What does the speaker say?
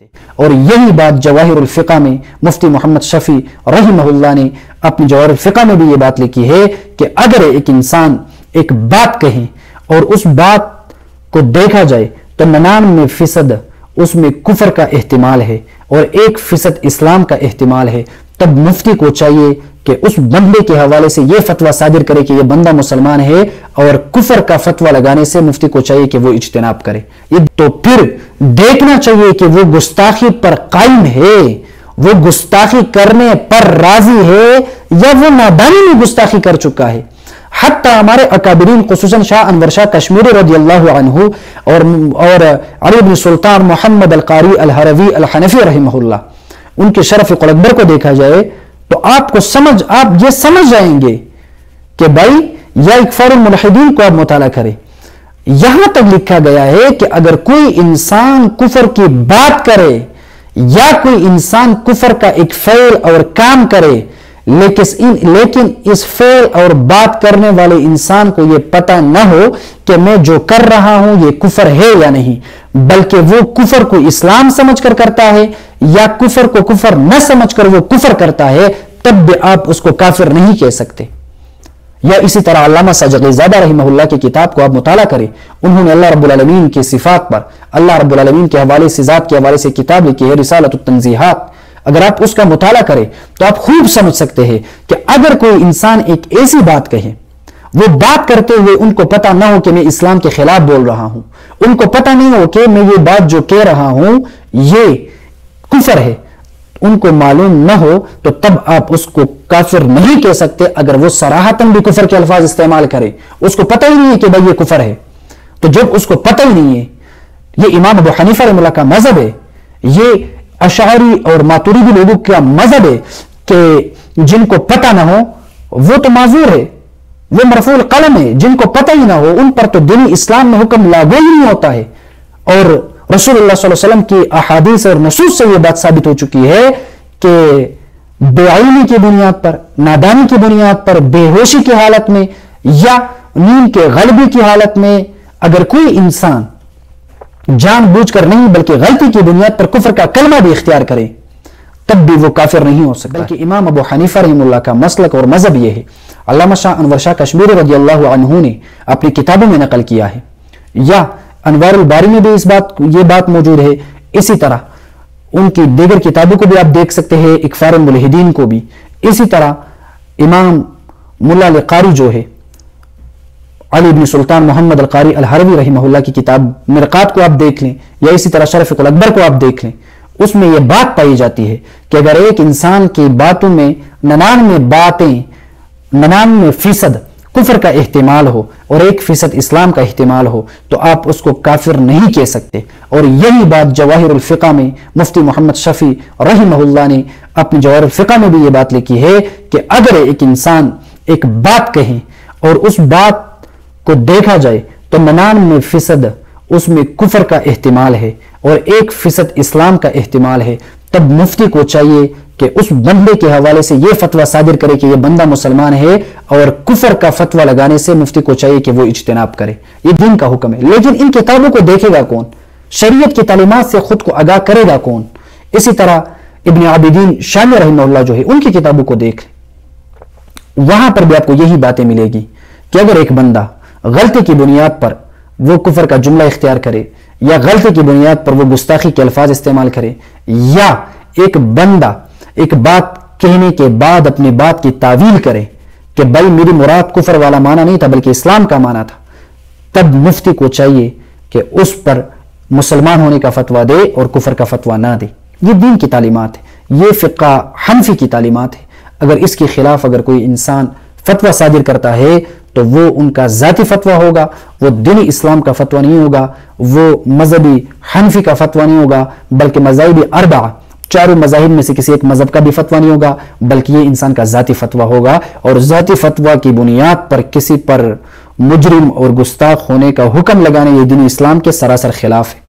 اور یہی بات جواہر الفقہ میں مفتی محمد شفیع رحمہ اللہ نے اپنی جواہر الفقہ میں بھی یہ بات لکھی ہے کہ اگر ایک انسان ایک بات کہیں اور اس بات کو دیکھا جائے تو 99% اس میں کفر کا احتمال ہے اور 1% اسلام کا احتمال ہے، تب مفتی کو چاہیے کہ اس بندے کے حوالے سے یہ فتویٰ صادر کرے کہ یہ بندہ مسلمان ہے، اور کفر کا فتویٰ لگانے سے مفتی کو چاہیے کہ وہ اجتناب کرے۔ تو پھر دیکھنا چاہیے کہ وہ گستاخی پر قائم ہے، وہ گستاخی کرنے پر راضی ہے یا وہ نادانی میں گستاخی کر چکا ہے۔ حتیٰ ہمارے اکابرین خصوصاً شاہ انور شاہ کشمیری رضی اللہ عنہ اور علی بن سلطان محمد القاری الحروی الحنفی رحمہ اللہ، ان کے شرف قول اکبر کو دیکھا جائے تو آپ یہ سمجھ جائیں گے کہ بھائی یا اکفار الملحدین کو آپ مطالعہ کریں، یہاں تک لکھا گیا ہے کہ اگر کوئی انسان کفر کی بات کرے یا کوئی انسان کفر کا ایک فعل اور کام کرے، لیکن اس فعل اور بات کرنے والے انسان کو یہ پتہ نہ ہو کہ میں جو کر رہا ہوں یہ کفر ہے یا نہیں، بلکہ وہ کفر کو اسلام سمجھ کر کرتا ہے یا کفر کو کفر نہ سمجھ کر وہ کفر کرتا ہے، تب بھی آپ اس کو کافر نہیں کہہ سکتے۔ یا اسی طرح علامہ ساجد زادہ رحمہ اللہ کی کتاب کو آپ مطالعہ کریں، انہوں نے اللہ رب العالمین کی صفات پر، اللہ رب العالمین کے حوالے سے، ذات کے حوالے سے کتاب لکھی ہے رسالۃ التنزیہات۔ اگر آپ اس کا مطالعہ کریں تو آپ خوب سمجھ سکتے ہیں کہ اگر کوئی انسان ایک ایسی بات کہے، وہ بات کرتے ہوئے ان کو پتہ نہ ہو کہ میں اسلام کے خلاف بول رہا ہوں، ان کو پتہ نہیں ہو کہ میں یہ بات جو کہہ رہا ہوں یہ کفر ہے، ان کو معلوم نہ ہو، تو تب آپ اس کو کافر نہیں کہہ سکتے اگر وہ صراحتاً بھی کفر کے الفاظ استعمال کرے، اس کو پتہ ہی نہیں ہے کہ بھائی یہ کفر ہے۔ تو جب اس کو پتہ ہی نہیں ہے، یہ امام ابو حنیفہ رحمہ اللہ کا مذہب ہے، یہ اشعری اور ماتریدی لوگوں کا مذہب ہے کہ جن کو پتہ نہ ہو وہ تو معذور ہے، وہ مرفوع القلم ہے، جن کو پتہ ہی نہ ہو ان پر تو دینی اسلام میں حکم لاگو ہی نہیں ہوتا ہے۔ اور رسول اللہ صلی اللہ علیہ وسلم کی احادیث اور نصوص سے یہ بات ثابت ہو چکی ہے کہ بے علمی کی بنیاد پر، نادانی کی بنیاد پر، بے ہوشی کی حالت میں یا نیند کے غلبے کی حالت میں اگر کوئی انسان جان بوجھ کر نہیں بلکہ غلطی کی بنیاد پر کفر کا کلمہ بھی اختیار کرے، تب بھی وہ کافر نہیں ہو سکتا، بلکہ امام ابو حنیفہ رحمہ اللہ کا مسلک اور مذہب یہ ہے۔ علامہ شاہ انور شاہ کشمیری رضی اللہ عنہ نے اپنی کتابوں میں نقل کیا ہے، یا انوار الباری میں بھی یہ بات موجود ہے، اسی طرح ان کی دیگر کتابوں کو بھی آپ دیکھ سکتے ہیں، اکفار الملحدین کو بھی، اسی طرح امام ملا القاری جو ہے علی بن سلطان محمد القاری الحروی رحمہ اللہ کی کتاب مرقات کو آپ دیکھ لیں، یا اسی طرح شرف قول اکبر کو آپ دیکھ لیں، اس میں یہ بات پائی جاتی ہے کہ اگر ایک انسان کی باتوں میں 99% کفر کا احتمال ہو اور 1% اسلام کا احتمال ہو تو آپ اس کو کافر نہیں کہہ سکتے۔ اور یہی بات جواہر الفقہ میں مفتی محمد شفیع رحمہ اللہ نے اپنی جواہر الفقہ میں بھی یہ بات لکھی ہے کہ اگر ایک انسان ایک بات کہیں اور اس بات کو دیکھا جائے تو 99% اس میں کفر کا احتمال ہے اور 1% اسلام کا احتمال ہے، تب مفتی کو چاہیے کہ اس بندے کے حوالے سے یہ فتویٰ صادر کرے کہ یہ بندہ مسلمان ہے، اور کفر کا فتویٰ لگانے سے مفتی کو چاہیے کہ وہ اجتناب کرے۔ یہ دین کا حکم ہے، لیکن ان کتابوں کو دیکھے گا کون؟ شریعت کی تعلیمات سے خود کو آگاہ کرے گا کون؟ اسی طرح ابن عابدین شامی رحمہ اللہ جو ہے، ان کی کتابوں کو دیکھ لیں، وہاں پر بھی آپ کو یہی باتیں ملے گی کہ اگر ایک بندہ غلطی کی بنیاد پر وہ کفر کا جملہ اختیار کرے، یا غلطی کی بنیاد پر وہ گستاخی کے الفاظ استعمال کرے، یا ایک بندہ ایک بات کہنے کے بعد اپنی بات کی تعویل کرے کہ بھائی میری مراد کفر والا معنی نہیں تھا بلکہ اسلام کا معنی تھا، تب مفتی کو چاہیے کہ اس پر مسلمان ہونے کا فتویٰ دے اور کفر کا فتویٰ نہ دے۔ یہ دین کی تعلیمات ہے، یہ فقہ حنفی کی تعلیمات ہے۔ اگر اس کے خلاف اگر کوئی انسان فتویٰ صادر کرتا ہے تو وہ ان کا ذاتی فتویٰ ہوگا، وہ دینی اسلام کا فتویٰ نہیں ہوگا، وہ مذہبی حنفی کا فتویٰ نہیں ہوگا، بلکہ مذاہب اربعہ، چاروں مذاہب میں سے کسی ایک مذہب کا بھی فتویٰ نہیں ہوگا، بلکہ یہ انسان کا ذاتی فتویٰ ہوگا، اور ذاتی فتویٰ کی بنیاد پر کسی پر مجرم اور گستاخ ہونے کا حکم لگانے یہ دین اسلام کے سراسر خلاف ہے۔